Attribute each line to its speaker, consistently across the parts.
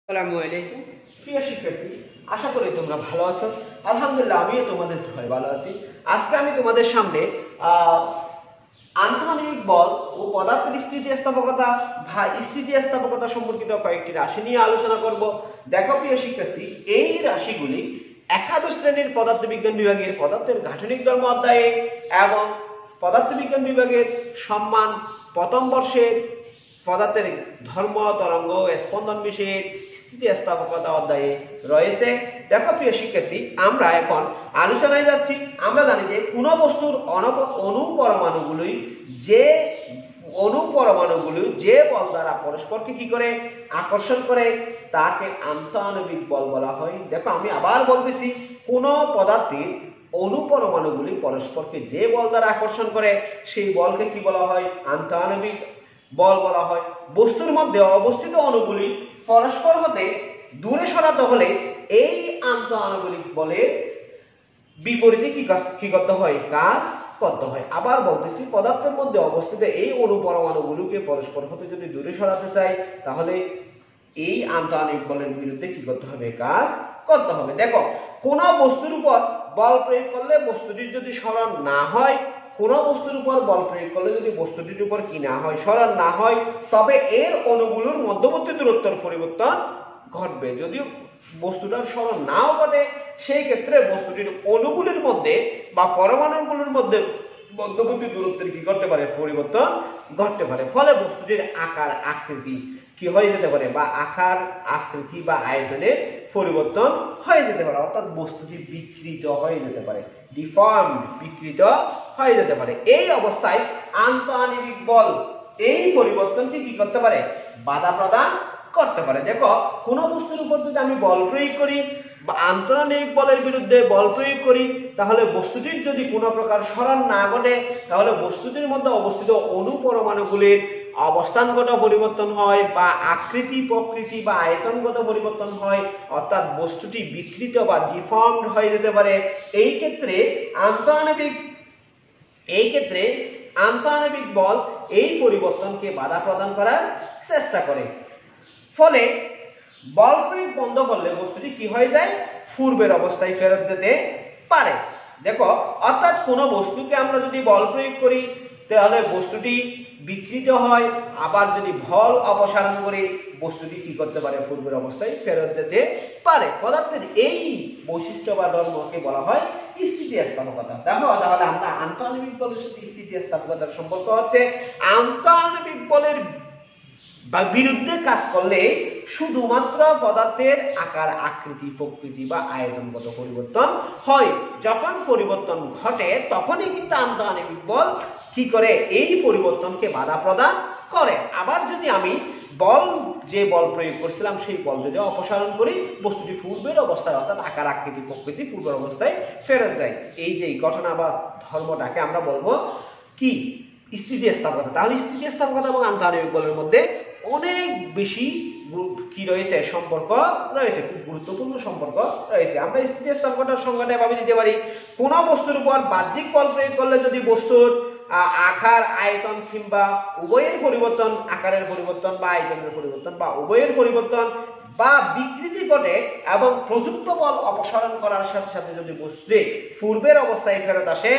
Speaker 1: আসসালামু আলাইকুম প্রিয় শিক্ষার্থী, আশা করি তোমরা ভালো আছো। আলহামদুলিল্লাহ, আমিও তোমাদের দোয়ায় ভালো আছি। আজকে আমি তোমাদের সামনে আন্তঃআণবিক বল ও পদার্থের স্থিতিস্থাপকতা স্থিতিস্থাপকতা সম্পর্কিত কয়েকটি রাশি নিয়ে আলোচনা করব। দেখো প্রিয় শিক্ষার্থী, এই রাশিগুলি একাদশ শ্রেণীর পদার্থবিজ্ঞান বিভাগের পদার্থের গাঠনিক ধর্ম অধ্যায়ে এবং পদার্থবিজ্ঞান বিভাগের সম্মান প্রথম বর্ষের পদার্থের ধর্ম তরঙ্গ স্পন্দন বিষয়ের স্থিতিস্থাপকতা অধ্যায়ে রয়েছে। দেখো প্রিয় শিক্ষার্থী, আমরা এখন আলোচনায় যাচ্ছি। আমরা জানি যে কোনো বস্তুর অনুপরমাণুগুলি যে বল দ্বারা পরস্পরকে কি করে আকর্ষণ করে তাকে আন্তঃআণবিক বল বলা হয়। দেখো, আমি আবার বলতেছি, কোনো পদার্থের অনুপরমাণুগুলি পরস্পরকে যে বল দ্বারা আকর্ষণ করে সেই বলকে কি বলা হয়? আন্তঃআণবিক বল বলা হয়। বস্তুর মধ্যে অবস্থিত অণুগুলি পরস্পর হতে দূরে সরাতে হলে এই আন্তঃআণবিক বলের বিপরীতে কি করতে হয়? কাজ করতে হয়। আবার বলতেছি, পদার্থের মধ্যে অবস্থিত এই অনুপরমাণুগুলোকে পরস্পর হতে যদি দূরে সরাতে চাই, তাহলে এই আন্তঃআণবিক বলের বিরুদ্ধে কি করতে হবে? কাজ করতে হবে। দেখো, কোন বস্তুর উপর বল প্রয়োগ করলে বস্তুটির যদি সরণ না হয়, কোন বস্তুর উপর বল প্রয়োগ করলে যদি বস্তুটির উপর কি না হয়? সরণ না হয়, তবে এর অণুগুলোর মধ্যবর্তী দূরত্বের পরিবর্তন ঘটবে। যদিও বস্তুটার সরণ নাও ঘটে, সেই ক্ষেত্রে বস্তুটির অণুগুলির মধ্যে বা পরমাণুগুলোর মধ্যে মধ্যবর্তী দূরত্বের কি করতে পারে? পরিবর্তন ঘটতে পারে। ফলে বস্তুটির আকার আকৃতি কি হয়ে যেতে পারে, বা আকার আকৃতি বা আয়তনের পরিবর্তন হয়ে যেতে পারে, অর্থাৎ বস্তুটি বিকৃত হয়ে যেতে পারে, ডিফর্মড, বিকৃত হয়ে যেতে পারে। এই অবস্থায় আন্তঃআণবিক বল এই পরিবর্তনকে কি করতে পারে? বাধা প্রদান করতে পারে। দেখো, কোন বস্তুর উপর যদি আমি বল প্রয়োগ করি বা আন্তঃআণবিক বলের বিরুদ্ধে বল প্রয়োগ করি, তাহলে বস্তুটির যদি কোনো প্রকার সরণ না ঘটে, তাহলে বস্তুটির মধ্যে অবস্থিত অনুপরমাণুগুলির অবস্থানগত পরিবর্তন হয় বা আকৃতি প্রকৃতি বা আয়তনগত পরিবর্তন হয়, অর্থাৎ বস্তুটি বিকৃত বা ডিফর্মড হয়ে যেতে পারে। এই ক্ষেত্রে আন্তঃআণবিক বল এই পরিবর্তনকে বাধা প্রদান করার চেষ্টা করে। ফলে বল প্রয়োগ বন্ধ করলে বস্তুটি কি হয়ে যায়? পূর্বের অবস্থায় ফেরত যেতে পারে। দেখো, অর্থাৎ কোনো বস্তুকে আমরা যদি বল প্রয়োগ করি, তাহলে বস্তুটি বিকৃত হয়। আবার যদি বল অপসারণ করি, বস্তুটি কি করতে পারে? পূর্বের অবস্থায় ফেরত যেতে পারে। পদার্থের এই বৈশিষ্ট্য বা ধর্মকে বলা হয় স্থিতিস্থাপকতা। দেখো, তাহলে আমরা আন্তঃআণবিক বলের সাথে স্থিতিস্থাপকতার সম্পর্ক হচ্ছে, আন্তঃআণবিক বলের বিরুদ্ধে কাজ করলে শুধুমাত্র পদার্থের আকার আকৃতি প্রকৃতি বা আয়তনগত পরিবর্তন হয়। যখন পরিবর্তন ঘটে, তখনই কিন্তু আন্তঃআণবিক বল কি করে? এই পরিবর্তনকে বাধা প্রদান করে। আবার যদি আমি যে বল প্রয়োগ করছিলাম সেই বল যদি অপসারণ করি, বস্তুটি পূর্বের অবস্থায় অর্থাৎ আকার আকৃতি প্রকৃতি পূর্বের অবস্থায় ফেরত যায়। এই যে ঘটনা বা ধর্মটাকে আমরা বলবো কি? স্থিতিস্থাপকতা। তাহলে স্থিতিস্থাপকতা এবং আন্তঃআণবিক বলের মধ্যে অনেক বেশি কি রয়েছে? সম্পর্ক রয়েছে, খুব গুরুত্বপূর্ণ সম্পর্ক রয়েছে। আমরা স্থিতিস্থাপকতার সংজ্ঞাটা এভাবে দিতে পারি: কোন বস্তুর উপর বাহ্যিক বল প্রয়োগ করলে যদি বস্তুর আকার আয়তন কিংবা উভয়ের পরিবর্তন, আকারের পরিবর্তন বা আয়তনের পরিবর্তন বা উভয়ের পরিবর্তন বা বিকৃতি ঘটে এবং প্রযুক্ত বল অপসারণ করার সাথে সাথে যদি বস্তুটি পূর্বের অবস্থায় ফেরত আসে,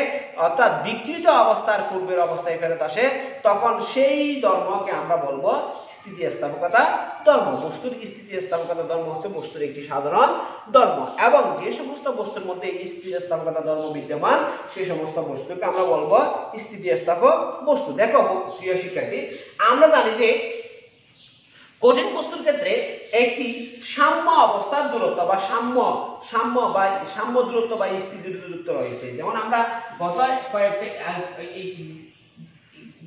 Speaker 1: অর্থাৎ বিকৃত অবস্থার পূর্বের অবস্থায় ফেরত আসে, তখন সেই ধর্মকে আমরা বলবো স্থিতিস্থাপকতা ধর্ম। বস্তুর স্থিতিস্থাপকতা ধর্ম হচ্ছে বস্তুর একটি সাধারণ ধর্ম, এবং যে সমস্ত বস্তুর মধ্যে এই স্থিতিস্থাপকতা ধর্ম বিদ্যমান, সেই সমস্ত বস্তুকে আমরা বলবো স্থিতিস্থাপক বস্তু। দেখো প্রিয় শিক্ষার্থী, আমরা জানি যে কঠিন বস্তুর ক্ষেত্রে একটি সাম্য অবস্থার দূরত্ব বা সাম্য দূরত্ব বা স্থিতি দূরত্ব রয়েছে। যেমন আমরা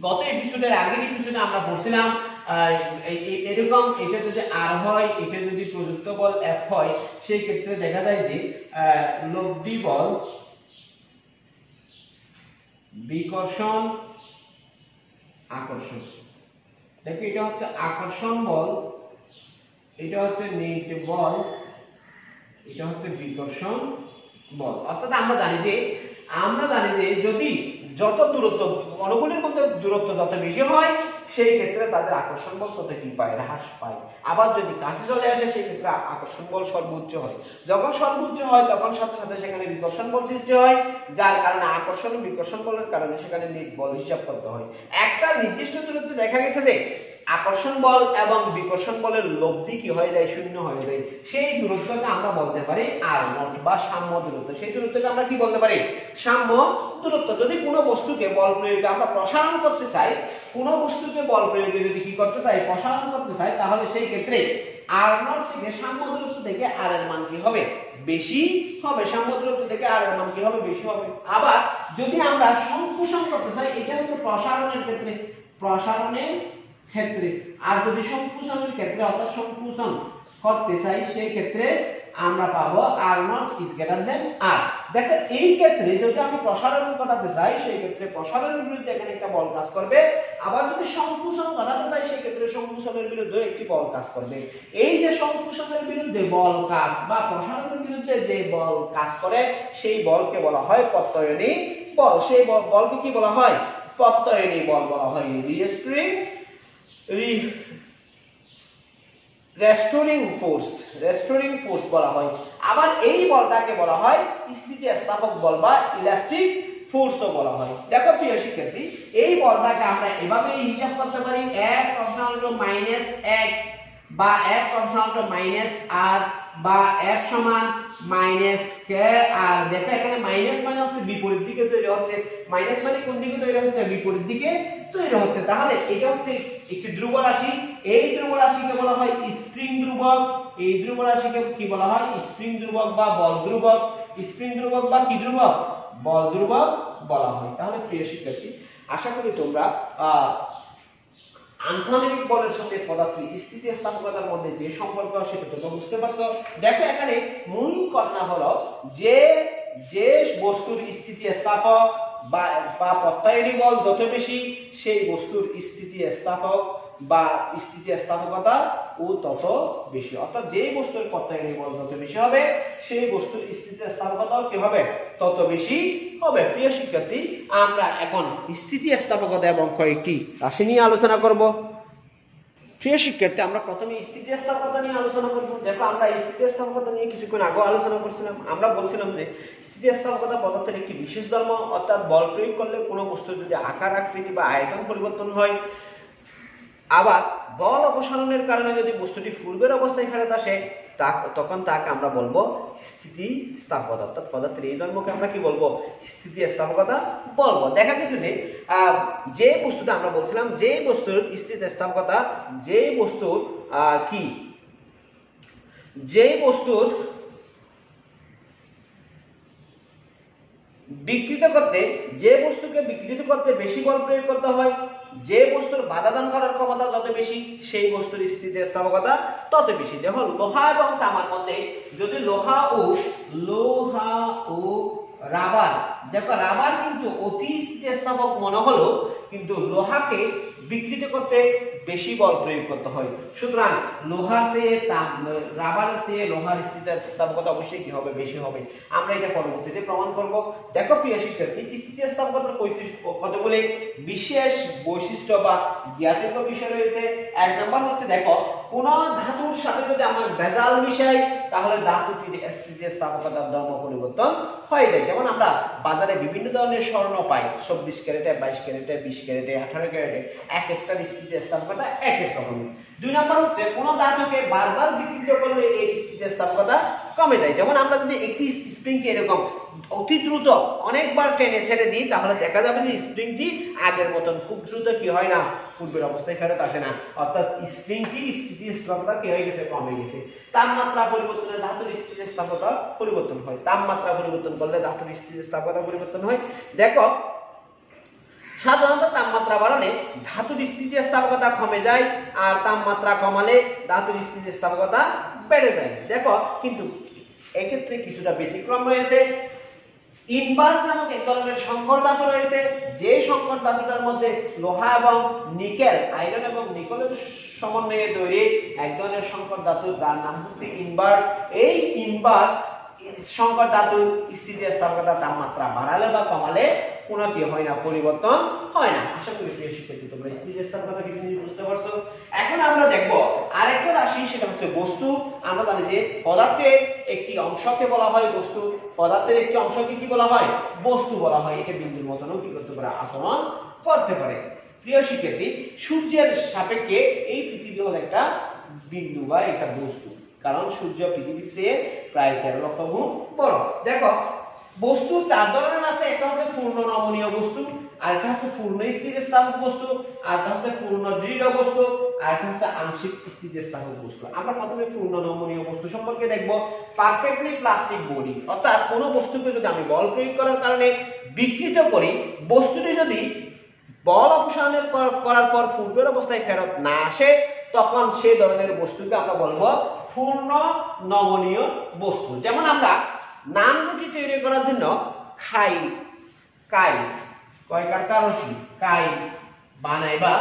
Speaker 1: গত এপিসোডের আগের এপিসোডে আমরা পড়ছিলাম, এরকম এটা যদি আর হয়, এটা যদি প্রযুক্ত বল F হয়, সেই ক্ষেত্রে দেখা যায় যে লব্ধি বল বিকর্ষণ আকর্ষণ। দেখো, এটা হচ্ছে আকর্ষণ বল, এটা হচ্ছে নেগেটিভ বল, এটা হচ্ছে বিকর্ষণ বল। অর্থাৎ আমরা জানি যে যদি যত দূরত্ব অণুগুলির মধ্যে দূরত্ব যত বেশি হয়, সেই ক্ষেত্রে তাদের আকর্ষণ বল কত কি পায়, হ্রাস পায়। আবার যদি কাছে চলে আসে সেই ক্ষেত্রে আকর্ষণ বল সর্বোচ্চ হয়। যখন সর্বোচ্চ হয় তখন সাথে সাথে সেখানে বিকর্ষণ বল সৃষ্টি হয়, যার কারণে আকর্ষণ বিকর্ষণ বলের কারণে সেখানে নেট বল হিসাব করতে হয়। একটা নির্দিষ্ট দূরত্বে দেখা গেছে যে আকর্ষণ বল এবং বিকর্ষণ বলের লব্ধি কি হয়ে যায়, শূন্য হয়ে যায়। সেই দূরত্বকে আমরা বলতে পারি আর নট বা সাম্য দূরত্ব। সেই দূরত্বকে আমরা কি বলতে পারি, সাম্য দূরত্ব। যদি কোনো বস্তুকে বল প্রয়োগে আমরা প্রসারণ করতে চাই, কোনো বস্তুকে বল প্রয়োগে যদি কি করতে চাই, প্রসারণ করতে চাই, তাহলে সেই ক্ষেত্রে আর নট থেকে সাম্য দূরত্ব থেকে আর এর মান কি হবে, বেশি হবে। সাম্য দূরত্ব থেকে আর এর মান কি হবে, বেশি হবে। আবার যদি আমরা সংকুচন করতে চাই, এটা হচ্ছে প্রসারণের ক্ষেত্রে, প্রসারণের ক্ষেত্রে। আর যদি সংকুচনের ক্ষেত্রে অর্থাৎ সংকুচন করতে চাই, সেই ক্ষেত্রে আমরা পাবো R naught is greater than R. দেখো এই ক্ষেত্রে যদি আমি প্রসারণ ঘটাতে চাই, সেই ক্ষেত্রে প্রসারণের বিরুদ্ধে এখানে একটা বল কাজ করবে। আবার যদি সংকুচন ঘটাতে চাই, সেই ক্ষেত্রে সংকুচনের বিরুদ্ধে একটি বল কাজ করবে। এই যে সংকুচনের বিরুদ্ধে বল কাজ বা প্রসারণের বিরুদ্ধে যে বল কাজ করে, সেই বলকে বলা হয় প্রত্যয়নী বল। সেই বলকে কি বলা হয়, প্রত্যয়নী বল বলা হয়, রেস্টোরিং ফোর্স বলা হয়। আবার এই বলটাকে বলা হয় স্থিতিস্থাপক বল বা ইলাস্টিক ফোর্সও বলা হয়। দেখো প্রিয় শিক্ষার্থী, এই বলটাকে আমরা এভাবে হিসাব করতে পারি, F মাইনাস x বা F মাইনাস r বা F সমান মাইনাস k আর। দেখো এখানে মাইনাস মানে হচ্ছে বিপরীত দিকে তৈরি হচ্ছে, মাইনাস মানে কোন দিকে তৈরি হচ্ছে, বিপরীত দিকে তৈরি হচ্ছে। তাহলে এটা হচ্ছে একটি ধ্রুব রাশি। এই ধ্রুব রাশিকে বলা হয় স্প্রিং ধ্রুবক। এই ধ্রুব রাশিকে কি বলা হয়, স্প্রিং ধ্রুবক বা বল ধ্রুবক। স্প্রিং ধ্রুবক বা কি ধ্রুবক, বল ধ্রুবক বলা হয়। তাহলে প্রিয় শিক্ষার্থী, আশা করি তোমরা আন্তঃনিক বলের সাথে পদার্থের স্থিতিস্থাপকতার মধ্যে যে সম্পর্ক সেটা তোমরা বুঝতে পারছো। দেখো এখানে মূল ঘটনা হলো যে বস্তুর স্থিতিস্থাপক বা প্রত্যয়নী বল যত বেশি, সেই বস্তুর স্থিতিস্থাপক বা স্থিতিস্থাপকতা ও তত বেশি। অর্থাৎ যে বস্তুর প্রত্যয়নী বল যত বেশি হবে, সেই বস্তুর স্থিতিস্থাপকতাও কি হবে, তত বেশি হবে। প্রিয় শিক্ষার্থী, আমরা এখন স্থিতিস্থাপকতা এবং কয়েকটি রাশি নিয়ে আলোচনা করব। প্রিয় শিক্ষার্থী, আমরা প্রথমে স্থিতিস্থাপকতা নিয়ে আলোচনা করব। দেখো আমরা স্থিতিস্থাপকতা নিয়ে কিছুক্ষণ আগে আলোচনা করছিলাম। আমরা বলছিলাম যে স্থিতিস্থাপকতা পদার্থের একটি বিশেষ ধর্ম, অর্থাৎ বল প্রয়োগ করলে কোনো বস্তুর যদি আকার আকৃতি বা আয়তন পরিবর্তন হয়, আবার বল অপসারণের কারণে যদি বস্তুটি পূর্বের অবস্থায় ফেরত আসে, তখন তাকে আমরা বলবো স্থিতিস্থাপকতা। অর্থাৎ পদার্থের এই ধর্মকে আমরা কি বলবো, স্থিতিস্থাপকতা বলবো। দেখা গেছে যে বস্তুটা আমরা বলছিলাম, যে বস্তুর স্থিতিস্থাপকতা, যে বস্তুর বিকৃত করতে, যে বস্তুকে বিকৃত করতে বেশি বল প্রয়োগ করতে হয়, যে বস্তুর বাধা দান করার ক্ষমতা যত বেশি, সেই বস্তুর স্থিতিস্থাপকতা তত বেশি। দেখো লোহা এবং তামার মধ্যে যদি লোহা ও রাবার, দেখো রাবার কিন্তু অতি স্থিতিস্থাপক মনে হলো, কিন্তু লোহাকে বিকৃত করতে বেশি বল প্রয়োগ করতে হয়। সুতরাং লোহার চেয়ে রাবারের চেয়ে লোহার স্থিতিস্থাপকতা অবশ্যই কি হবে, বেশি হবে। আমরা এটা পরবর্তীতে প্রমাণ করব। দেখো প্রিয় শিক্ষার্থী, স্থিতিস্থাপকতার কতগুলি বিশেষ বৈশিষ্ট্য বা জ্ঞাতব্য বিষয় রয়েছে। এক নম্বর হচ্ছে, দেখো কোন ধাতুর সাথে যদি আমরা ভেজাল মিশাই, তাহলে ধাতুটির স্থিতিস্থাপকতার ধর্ম পরিবর্তন হয়ে যায়। যেমন আমরা বাজারে বিভিন্ন ধরনের স্বর্ণ পাই, 24 ক্যারেটে, 22 ক্যারেটে, 20 ক্যারেটে, 18 ক্যারেটে, এক একটার স্থিতিস্থাপকতা এক এক রকম। দুই নম্বর হচ্ছে, কোন ধাতুকে বারবার বিকৃত করলে এর স্থিতিস্থাপকতা কমে যায়। যেমন আমরা যদি একটি স্প্রিংকে এরকম অতি দ্রুত অনেকবার টেনে ছেড়ে দিই, তাহলে দেখা যাবে যে স্প্রিংটি আগের মতন খুব দ্রুত কি হয় না, পূর্বের অবস্থায় ফেরত আসে না। অর্থাৎ স্প্রিংটির স্থিতিস্থাপকতা কি হয়ে গেছে, কমে গেছে। তাপমাত্রা পরিবর্তনে ধাতুর স্থিতিস্থাপকতা পরিবর্তন হয়। তাপমাত্রা পরিবর্তন করলে ধাতুর স্থিতিস্থাপকতা পরিবর্তন হয়। দেখো সাধারণত তাপমাত্রা বাড়ালে ধাতুর স্থিতিস্থাপকতা কমে যায়, আর তাপমাত্রা কমালে ধাতুর স্থিতিস্থাপকতা বেড়ে যায়। দেখো কিন্তু এক্ষেত্রে কিছুটা ব্যতিক্রম রয়েছে। ইনবার নামক এক ধরনের সংকর ধাতু রয়েছে, যে সংকর ধাতুটার মধ্যে লোহা এবং নিকেল, আয়রন এবং নিকেলের সমন্বয়ে তৈরি এক ধরনের সংকর ধাতু, যার নাম হচ্ছে ইনবার। এই ইনবার সংকর ধাতুর স্থিতিস্থাপকতা তাপমাত্রা বাড়ালে বা কমালে কোনো কি হয় না, পরিবর্তন হয় না। আশা করি প্রিয় শিক্ষার্থী তোমরা স্থিতিস্থাপক কথা কি জিনিস বুঝতে পারছো। এখন আমরা দেখব আরেকটা রাশি, সেটা হচ্ছে বস্তু। আমরা জানি যে পদার্থের একটি অংশকে বলা হয় বস্তু, পদার্থের একটি অংশকে কি বলা হয়, বস্তু বলা হয়। এটা বিন্দুর মতনও কি করতে পারে, আচরণ করতে পারে। প্রিয় শিক্ষার্থী, সূর্যের সাপেক্ষে এই পৃথিবী হলো একটা বিন্দু বা একটা বস্তু, কারণ সূর্য পৃথিবীর চেয়ে প্রায় 13 লক্ষ গুণ বড়। দেখো বস্তু চার ধরনের আছে, একটা হচ্ছে পূর্ণ নমনীয় বস্তু, আরেকটা হচ্ছে পূর্ণ স্থিতিস্থাপক বস্তু, আরেকটা হচ্ছে পূর্ণ দৃঢ় বস্তু, আরেকটা হচ্ছে আংশিক স্থিতিস্থাপক বস্তু। আমরা প্রথমে পূর্ণ নমনীয় বস্তু সম্পর্কে দেখব। পারফেক্টলি প্লাস্টিক বডি, অর্থাৎ কোনো বস্তুকে যদি আমি বল প্রয়োগ করার কারণে বিকৃত করি, বস্তুটি যদি বল অপসারণের করার পর পূর্বের অবস্থায় ফেরত না আসে, তখন সেই ধরনের বস্তুকে আমরা বলবো পূর্ণ নমনীয় বস্তু। যেমন আমরা নান রুটি তৈরি করার জন্য কাই বানাই বা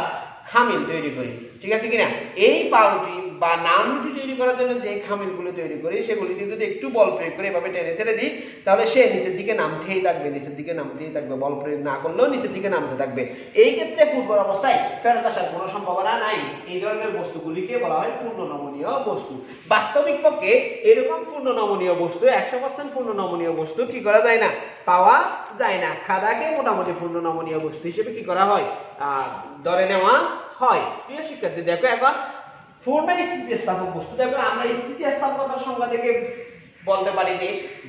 Speaker 1: খামিল তৈরি করি, ঠিক আছে কিনা। এই পাউরুটি বা নান রুটি তৈরি করার জন্য যে খামিলগুলো তৈরি করি, সেগুলিতে যদি একটু বল প্রয়োগ করে এভাবে টেনে ছেড়ে দিই, তাহলে সে নিচের দিকে নামতেই থাকবে, নিচের দিকে নামতেই থাকবে, বল প্রয়োগ না করলেও নিচের দিকে নামতে থাকবে। এই ক্ষেত্রে পূর্বের অবস্থায় ফেরত আসার কোনো সম্ভাবনা নাই। এই ধরনের বস্তুগুলিকে বলা হয় পূর্ণ নমনীয় বস্তু। বাস্তবিক পক্ষে এরকম পূর্ণ নমনীয় বস্তু, 100% পূর্ণ নমনীয় বস্তু কি করা যায় না, পাওয়া যায় না। খাদাকে মোটামুটি পূর্ণ নমনীয় বস্তু হিসেবে কি করা হয়, ধরে নেওয়া হয়। প্রিয় শিক্ষার্থী দেখো, এখন পূর্ণ স্থিতিস্থাপক বস্তু। দেখো আমরা স্থিতিস্থাপকতার সংজ্ঞা থেকে বলতে পারি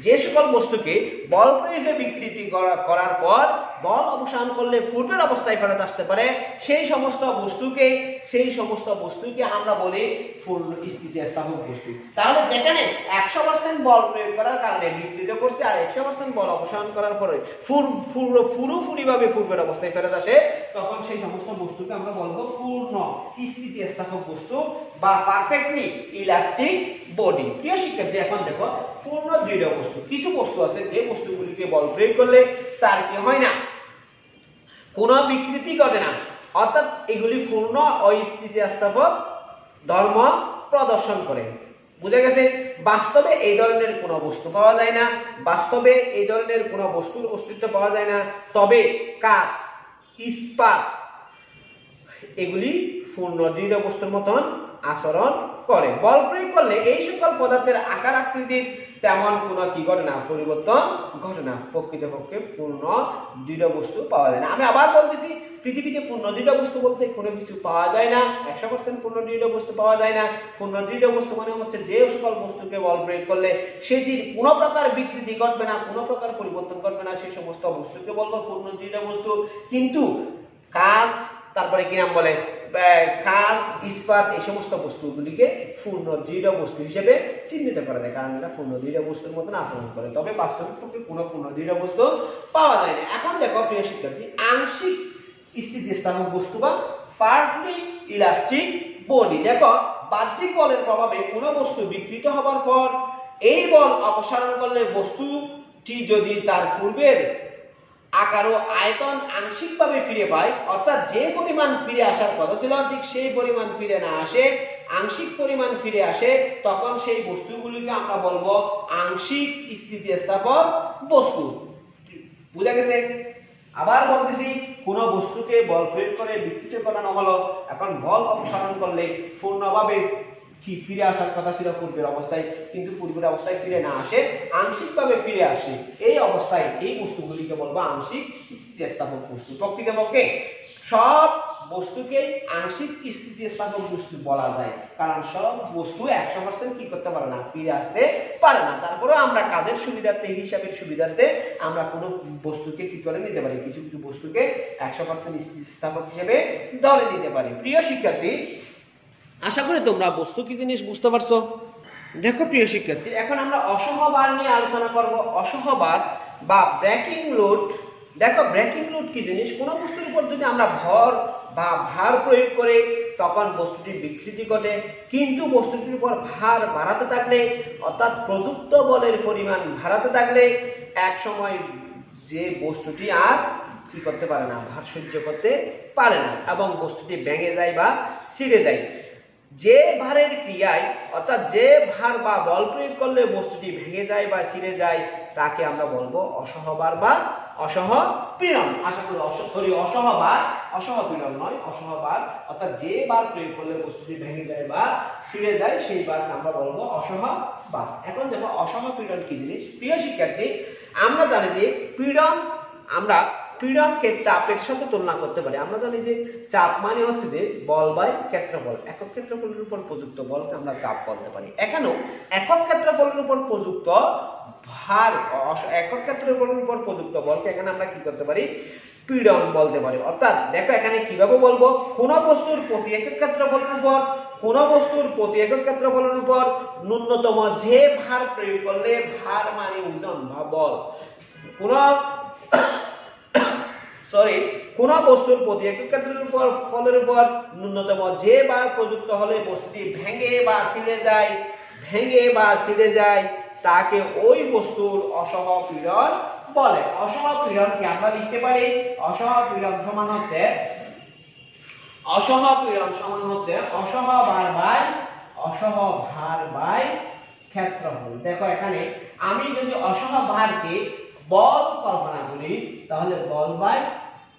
Speaker 1: যে সকল বস্তুকে বল প্রয়োগে বিকৃতি করার পর বল অপসারণ করলে পূর্বের অবস্থায় ফেরত আসতে পারে, সেই সমস্ত বস্তুকে আমরা বলি পূর্ণ স্থিতিস্থাপক বস্তু। তাহলে যেখানে 100% বল প্রয়োগ করার কারণে বিকৃত করছে আর 100% বল অপসারণ করার পরে পুরোপুরিভাবে পূর্বের অবস্থায় ফেরত আসে, তখন সেই সমস্ত বস্তুকে আমরা বলবো পূর্ণ স্থিতিস্থাপক বস্তু বা পারফেক্টলি ইলাস্টিক বডি। প্রিয় শিক্ষার্থী, এখন দেখো পূর্ণ দৃঢ় বস্তু। কিছু বস্তু আছে যে বস্তুগুলিকে বল প্রয়োগ করলে তার কি হয় না, কোনো বিকৃতি ঘটে না, অর্থাৎ এগুলি পূর্ণ অস্থিতিস্থাপক ধর্ম প্রদর্শন করে। বুঝা গেছে। বাস্তবে এই ধরনের কোনো বস্তু পাওয়া যায় না, বাস্তবে এই ধরনের কোনো বস্তুর অস্তিত্ব পাওয়া যায় না। তবে কাঁচ, ইস্পাত এগুলি পূর্ণ দৃঢ় বস্তুর মতন আচরণ করে। বল প্রয়োগ করলে এই সকল পদার্থের আকার আকৃতির তেমন কোনো কি ঘটে না, পরিবর্তন ঘটে না। প্রকৃতপক্ষে পূর্ণ দৃঢ় বস্তু পাওয়া যায় না। আমি আবার বলতেছি, পৃথিবীতে পূর্ণ দৃঢ় বস্তু বলতে কোনো কিছু পাওয়া যায় না, 100% পূর্ণ দৃঢ় বস্তু পাওয়া যায় না। পূর্ণ দৃঢ় বস্তু মানে হচ্ছে যে সকল বস্তুকে বল প্রয়োগ করলে সেটির কোনো প্রকার বিকৃতি ঘটবে না, কোনো প্রকার পরিবর্তন ঘটবে না, সেই সমস্ত বস্তুকে বলবো পূর্ণ দৃঢ় বস্তু। কিন্তু কাঁচ, তারপরে কি নাম বলে, কাঁচ, ইস্পাত এই সমস্ত বস্তুগুলিকে পূর্ণ দৃঢ় বস্তু হিসেবে চিহ্নিত করা যায়, কারণ এটা পূর্ণ দৃঢ় বস্তুর মতন আচরণ করে। তবে বাস্তবিক পক্ষে কোনো পূর্ণ দৃঢ় বস্তু পাওয়া যায় না। এখন দেখো প্রিয় শিক্ষার্থী, আংশিক স্থিতিস্থাপক বস্তু বা পার্টলি ইলাস্টিক বডি। দেখো বাহ্যিক বলের প্রভাবে কোনো বস্তু বিকৃত হবার পর এই বল অপসারণ করলে বস্তুটি যদি তার পূর্বের আকার ও আয়তন আংশিকভাবে ফিরে পায়, অর্থাৎ যে পরিমাণ ফিরে আসার কথা ছিল ঠিক সেই পরিমাণ ফিরে না আসে, আংশিক পরিমাণ ফিরে আসে, তখন সেই বস্তুগুলিকে আমরা বলবো আংশিক স্থিতিস্থাপক বস্তু। বুঝা গেছে। আবার বলতেছি, কোন বস্তুকে বল প্রয়োগ করে বিকৃত করানো হলো, এখন বল অপসারণ করলে পূর্ণভাবে কি ফিরে আসার কথা ছিল পূর্বের অবস্থায়, কিন্তু পূর্বের অবস্থায় ফিরে না আসে, আংশিকভাবে ফিরে আসে, এই অবস্থায় এই বস্তুগুলিকে বলবো আংশিক স্থিতিস্থাপক বস্তু। প্রকৃতপক্ষে সব বস্তুকে আংশিক স্থিতিস্থাপক বস্তু বলা যায়, কারণ সব বস্তু 100% কি করতে পারে না, ফিরে আসতে পারে না। তারপরেও আমরা কাজের সুবিধার্থে, হিসাবের সুবিধার্থে আমরা কোনো বস্তুকে কি করে নিতে পারি, কিছু কিছু বস্তুকে 100% স্থিতিস্থাপক হিসেবে ধরে নিতে পারি। প্রিয় শিক্ষার্থী, আশা করি তোমরা বস্তু কি জিনিস বুঝতে পারছো। দেখো প্রিয় শিক্ষার্থী, এখন আমরা অসহবার নিয়ে আলোচনা করব। অসহবার বা ব্রেকিং লোড। দেখো ব্রেকিং লোড কি জিনিস, কোনো বস্তুর উপর যদি আমরা ভর বা ভার প্রয়োগ করে তখন বস্তুটির বিকৃতি ঘটে, কিন্তু বস্তুটির উপর ভার বাড়াতে থাকলে, অর্থাৎ প্রযুক্ত বলের পরিমাণ বাড়াতে থাকলে এক সময় যে বস্তুটি আর কি করতে পারে না, ভার সহ্য করতে পারে না এবং বস্তুটি ভেঙে যায় বা ছিঁড়ে যায়। যে ভারের ক্রিয়ায়, অর্থাৎ যে ভার বা বল প্রয়োগ করলে বস্তুটি ভেঙে যায় বা ছিঁড়ে যায়, তাকে আমরা বলবো অসহবার বা অসহপীড়ন। আশা করি অসহপীড়ন নয়, অসহবার, অর্থাৎ যে বার প্রয়োগ করলে বস্তুটি ভেঙে যায় বা ছিঁড়ে যায় সেই বারকে আমরা বলবো অসহবার। এখন দেখো অসহপীড়ন কি জিনিস। প্রিয় শিক্ষার্থী, আমরা জানি যে পীড়নকে চাপের সাথে তুলনা করতে পারি। আমরা জানি যে চাপ মানে হচ্ছে যে বল বাই ক্ষেত্রফল। একক ক্ষেত্রফলের উপর প্রযুক্ত বলকে আমরা চাপ বলতে পারি। এখানেও একক ক্ষেত্রফলের উপর প্রযুক্ত বলকে এখানে আমরা কি করতে পারি, পীড়ন বলতে পারি। অর্থাৎ দেখো এখানে কিভাবে বলবো, কোন বস্তুর প্রতি একক ক্ষেত্রফলের উপর ন্যূনতম যে ভার প্রয়োগ করলে, ভার মানে ওজন বা বল, কোন বস্তুর প্রতি একক ক্ষেত্রফলের উপর ন্যূনতম যে বার প্রযুক্ত হলে বস্তুটি ভেঙে বা ছিঁড়ে যায় তাকে ওই বস্তুর অসহপীড়ন বলে। অসহপীড়নকে আমরা লিখতে পারি অসহপীড়ন সমান হচ্ছে অসহভার বাই ক্ষেত্রফল। দেখো এখানে আমি যদি অসহভারকে বল কল্পনা করি তাহলে বল বাই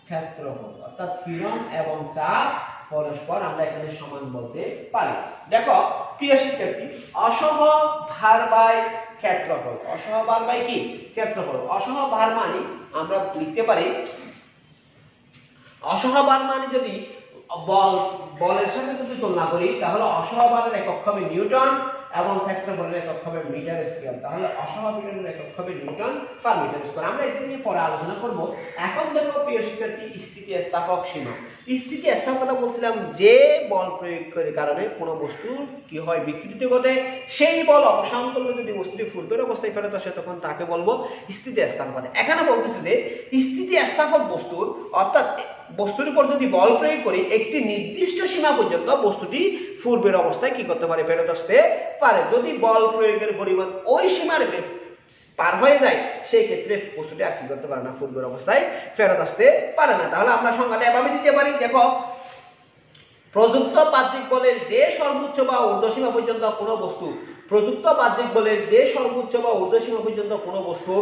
Speaker 1: ক্ষেত্রফল, অর্থাৎ পীড়ন এবং চাপ পরস্পর আমরা এখানে সমান বলতে পারি। দেখো প্রিয় শিক্ষার্থী, অসহভার বাই ক্ষেত্রফল, অসহভার বাই কি ক্ষেত্রফল। অসহভার মানে আমরা লিখতে পারি, অসহভার মানে যদি বলের সাথে যদি তুলনা করি তাহলে অসহভারের একক হবে নিউটন এবং ক্ষেত্রফলের একক হবে মিটার স্কয়ার। তাহলে অসহপীড়নের একক হবে নিউটন পার মিটার স্কয়ার। আমরা এটা নিয়ে পরে আলোচনা করব। এখন দেখো প্রিয় শিক্ষার্থী, স্থিতিস্থাপক সীমা। স্থিতিস্থাপকতা বলছিলাম যে বল প্রয়োগের কারণে কোনো বস্তুর কি হয়, বিকৃতি ঘটে। সেই বল অপসারণ করলে যদি বস্তুটি পূর্বের অবস্থায় ফেরত আসে তখন তাকে বলবো স্থিতিস্থাপকতা। এখানে বলতেছে যে স্থিতিস্থাপক বস্তুর, অর্থাৎ বস্তুর উপর যদি বল প্রয়োগ করি একটি নির্দিষ্ট সীমা পর্যন্ত বস্তুটি পূর্বের অবস্থায় কি করতে পারে, ফেরত আসতে পারে। যদি বল প্রয়োগের পরিমাণ ওই সীমার পার হয়ে যায় সেই ক্ষেত্রে বস্তুটি আর কি করতে পারে না, পূর্বের অবস্থায় ফেরত আসতে পারে না। তাহলে আমরা সংজ্ঞাটা এভাবে দিতে পারি। দেখো, প্রযুক্ত বাহ্যিক বলের যে সর্বোচ্চ বা ঊর্ধ্বসীমা পর্যন্ত কোনো বস্তু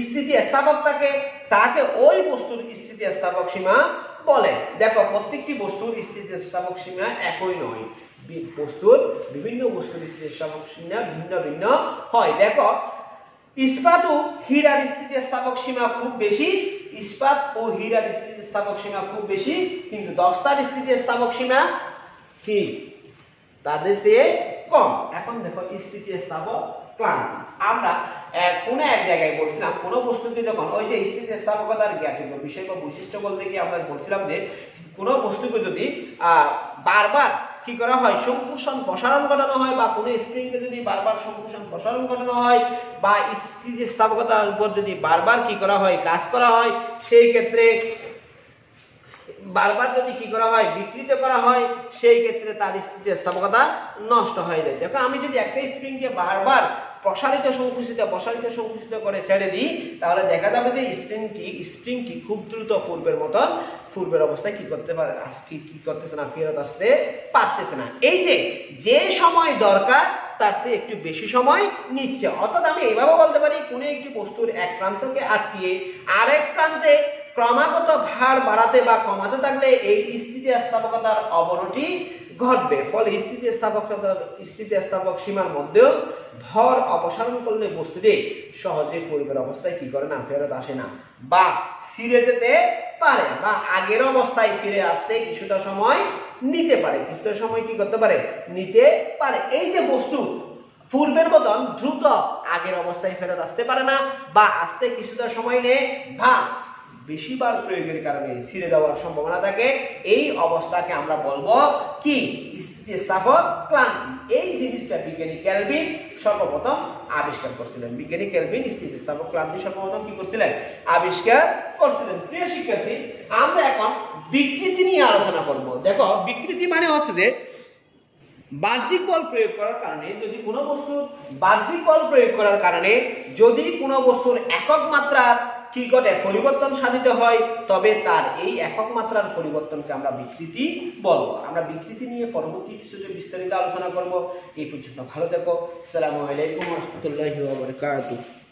Speaker 1: স্থিতিস্থাপক থাকে তাকে ওই বস্তুর স্থিতিস্থাপক সীমা বলে। দেখো প্রত্যেকটি বস্তুর স্থিতিস্থাপক সীমা একই নয়, বিভিন্ন বস্তুর স্থিতিস্থাপক সীমা ভিন্ন ভিন্ন হয়। দেখো ইস্পাত ও হীরার স্থিতিস্থাপক সীমা খুব বেশি, কিন্তু দস্তার স্থিতিস্থাপক সীমা কি তাদের চেয়ে কম। এখন দেখো স্থিতিস্থাপক ক্লান্তি। আমরা কোন এক জায়গায় বলছিলাম কোন বস্তুকে যখন ওই যে স্থিতিস্থাপকতার বিষয় বা বৈশিষ্ট্য বলতে গিয়ে আমরা বলছিলাম যে কোন বস্তুকে যদি বারবার কি করা হয়, সংকোচন প্রসারণ ঘটানো হয়, বা কোনো স্প্রিংকে যদি বারবার সংকোচন প্রসারণ ঘটানো হয়, বা স্থিতিস্থাপকতার উপর যদি বারবার কি করা হয়, কাজ করা হয়, সেই ক্ষেত্রে বারবার যদি কি করা হয়, বিকৃত করা হয়, সেই ক্ষেত্রে তার স্থিতিস্থাপকতা নষ্ট হয়ে যায়। দেখো আমি যদি একটা স্প্রিংকে বারবার প্রসারিত সংকুচিত করে ছেড়ে দিই তাহলে দেখা যাবে যে স্প্রিংটি খুব দ্রুত পূর্বের অবস্থায় কি করতেছে না, ফেরত আসতে পারতেছে না। এই যে সময় দরকার তার চেয়ে একটু বেশি সময় নিচ্ছে। অর্থাৎ আমি এইভাবে বলতে পারি, কোনো একটি বস্তুর এক প্রান্তকে আটকিয়ে আরেক প্রান্তে ক্রমাগত ভার বাড়াতে বা কমাতে থাকলে এই স্থিতিস্থাপকতার অবনতি ঘটবে। ফলে স্থিতিস্থাপক সীমার মধ্যেও ভর অপসারণ করলে বস্তুটি সহজে পূর্বের অবস্থায় কি করে না, ফেরত আসে না, বা ছিঁড়ে যেতে পারে, বা আগের অবস্থায় ফিরে আসতে কিছুটা সময় নিতে পারে, নিতে পারে। এই যে বস্তু পূর্বের মতন দ্রুত আগের অবস্থায় ফেরত আসতে পারে না, বা আসতে কিছুটা সময় নেয়, বা বেশিবার প্রয়োগের কারণে ছিঁড়ে যাওয়ার সম্ভাবনা থাকে, এই অবস্থাকে আমরা বলবো কি, স্থিতিস্থাপক ক্লান্তি। এই জিনিসটা বিজ্ঞানী কেলভিন সর্বপ্রথম আবিষ্কার করছিলেন। স্থিতিস্থাপক ক্লান্তি সর্বপ্রথম কি করছিলেন, আবিষ্কার করছিলেন। প্রিয় শিক্ষার্থী, আমরা এখন বিকৃতি নিয়ে আলোচনা করব। দেখো বিকৃতি মানে হচ্ছে যে বাহ্যিক বল প্রয়োগ করার কারণে যদি কোনো বস্তুর একক মাত্রার কি ঘটে, পরিবর্তন সাধিত হয়, তবে তার এই একক মাত্রার পরিবর্তনকে আমরা বিকৃতি বলবো। আমরা বিকৃতি নিয়ে পরবর্তী এপিসোডে বিস্তারিত আলোচনা করব। এই পর্যন্ত ভালো থেকো। আসসালামু আলাইকুম ওয়া রাহমাতুল্লাহি ওয়া বারাকাতুহু।